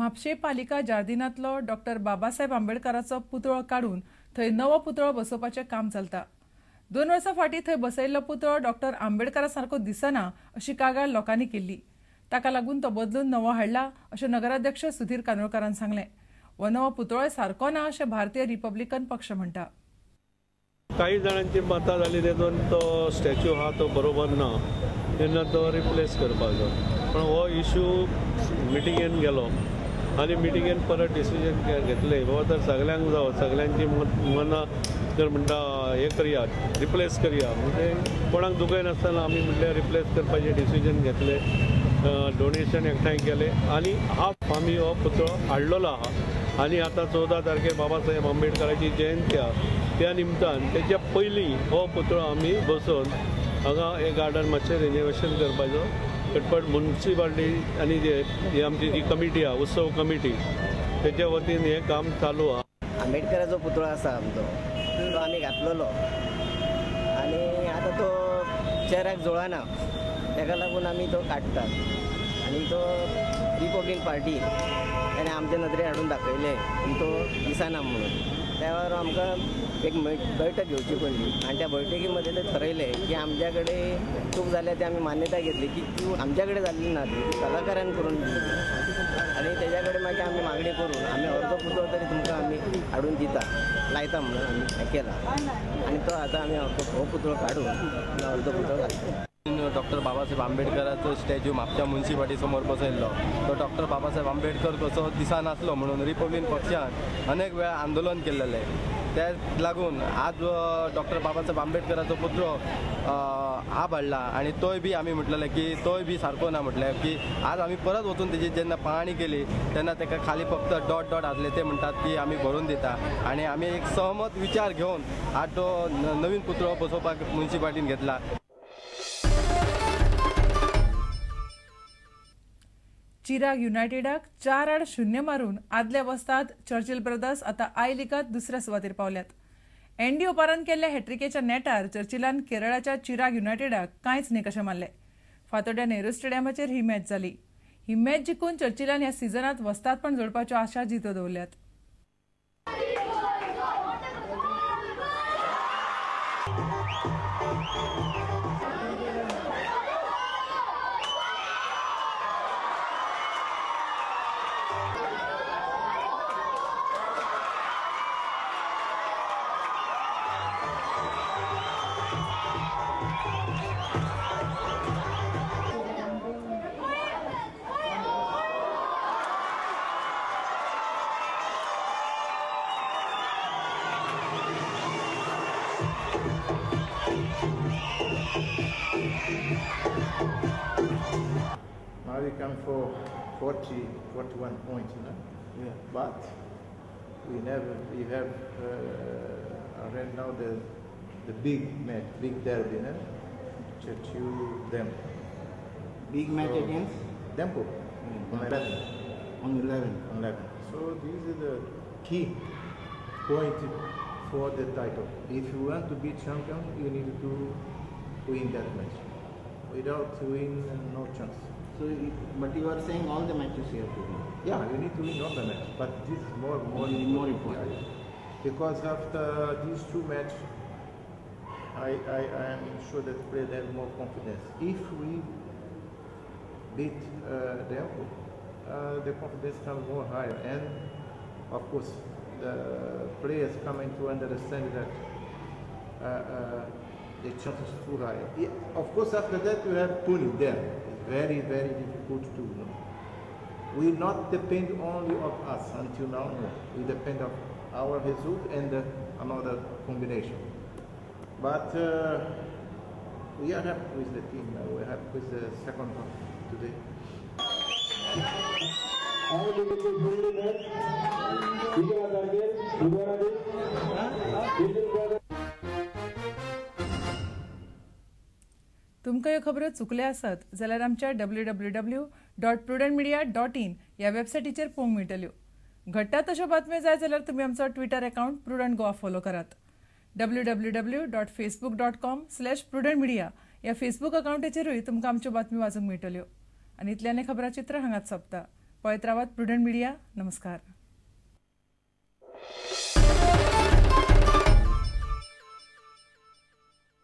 म्हापशे पालिका जार्दिनांतलो डॉक्टर बाबासाहेब आंबेडकराचो पुतळो काडून थंय नवो पुतळो बसोवपाचें काम चलता। 2 वर्सां फाटीं थंय बसयल्लो पुतळो डॉक्टर आंबेडकरा सारको दिसना अशी कागाळ लोकांनी केल्ली। ताका लागून तो बदलून नवो हाडला अशें नगराध्यक्ष सुधीर कानोळकारान सांगलें। हो नवो पुतळो सारको ना अशें भारतीय रिपब्लिकन पक्ष म्हणटा। काही जाणांची मतां जाली तेतून तो स्टॅच्यू हा तो बरोबर ना, तेन्ना तो रिप्लेस करपाचो। पण हो इश्यू मिटिंगेन गेलो आनी मिटिंगेन परत डिसिजन घेतलें बाबा तर सगळ्यांक जावं, सगळ्यांची मनां जर म्हणटा हे करया, रिप्लेस करया, म्हणजे कोणाक दुखय नासतना आमी म्हणलें रिप्लेस करपाचें डिसिजन घेतलें। डोनेशन एकठांय केलें आनी हाफ आमी हो पुतळो हाडलेलो आहा। आनी आतां 14 तारखेर बाबासाहेब आंबेडकराची जयंती आहा, त्या निमतान तेच्या पयलीं हो पुतळो आमी बसोवन हांगा हे गार्डन मातशें रिनोवेशन करपाचो कटपट म्युनिसिपालिटी आनी ही आमची जी कमिटी आहा, उत्सव कमिटी, तेच्या वतीन हें काम चालू आहा। आंबेडकराचो पुतळो आसा आमचो, तो आमी घातलेलो आनी आतां तो चिराग जुळना, ताका लागून आमी तो काडटात। आनी तो रिपब्लीक पार्टी ताणें आमचे नदरे हाडून दाखयले आनी तो दिसना म्हणून त्या वेळार आमकां एक बैठक घेवची पडली आनी त्या बैठकी मध्ये ते ठरयलें की आमच्या कडेन चूक जाल्या ती आमी मान्यता घेतली की ती आमच्या कडेन जाल्ली ना, ती कलाकारान करून दिली आनी तेज्या कडेन मागीर आमी मागणी करून आमी अर्दो पुतळो तरी तुमकां आमी हाडून दिता लायता म्हणून आमी हें केलां आनी तो आतां आमी हो पुतळो काडून अर्दो पुतळो घालता। डॉक्टर बाबासाहेब आंबेडकराचो स्टॅच्यू म्हापशा म्युनिसिपालिटी समोर बसयल्लो, तो डॉक्टर बाबासाहेब आंबेडकर कसो दिसनासलो म्हणून रिपब्लीक पक्षान अनेक वेळा आंदोलन केल्लेलें। त्या लागून आज डॉक्टर बाबासाहेब आंबेडकराचो पुतळो हांब हाडला आनी तोय बी आमी म्हटलेलें की तोय बी सारको ना, म्हटलें की आज आमी परत वचून तेजी जेन्ना पाहणी केली तेन्ना ताका खाली फक्त डॉट डॉट आसले, ते म्हणटात की आमी भरून दिता आनी आमी एक सहमत विचार घेवन आज तो नवीन पुतळो बसोवपाक म्युनिसिपालिटीन घेतला। चिराग युनायटेडाक 4-0 मारून आदल्या वस्ताद चर्चिल ब्रदर्स आता आय लीगात दुसऱ्या सुवातेर पावल्यात। एंडी ओपारान केल्ल्या हॅट्रिकेच्या नेटार चर्चिलान केरळाच्या चिराग युनायटेडाक कांयच निकशे मारले। फातोड्या नेहरू स्टेडियमाचेर ही मॅच जाली। ही मॅच जिखून चर्चिलान ह्या सिजनात वस्तादपण जोडपाच्यो आशा जितो दवरल्यात। Now we come for 41 points, you know. Yeah. But we have right now the big match, big derby, you know. Churchill, them. Big match against Dempo. On 11. On 11. On 11. So these are the key point for the title. If you want to be champion, you need to win that match. Without win, no chance. So, but you are saying all the matches you have to win. Yeah, you need to win all the matches, but this is more important. Yeah. Because after these two matches, I am sure that players have more confidence. If we beat them, the confidence comes more higher, and of course the players coming to understand that the chances is too high. Yeah, of course, after that you have Pune there. It's very, very difficult to know. We not depend only of us until now. No. We depend of our result and another combination. But we are happy with the team. We are happy with the second half today. तुमकां ह्यो खबरो चुकल्या आसत जाल्यार आमच्या www.prudentmedia.in ह्या वेबसायटीचेर पळोवंक मेळटल्यो। घडटा तश्यो बातम्यो जाय जाल्यार तुमी आमचो Twitter account prudent Goa follow करात। www.facebook.com/prudentmedia ह्या फेसबूक अकाउंटाचेरूय तुमकां आमच्यो बातम्यो वाचूंक मेळटल्यो। आनी इतल्यान खबराचित्र हांगाच सोंपता। पळयत रावात प्रुडंट मिडिया. नमस्कार.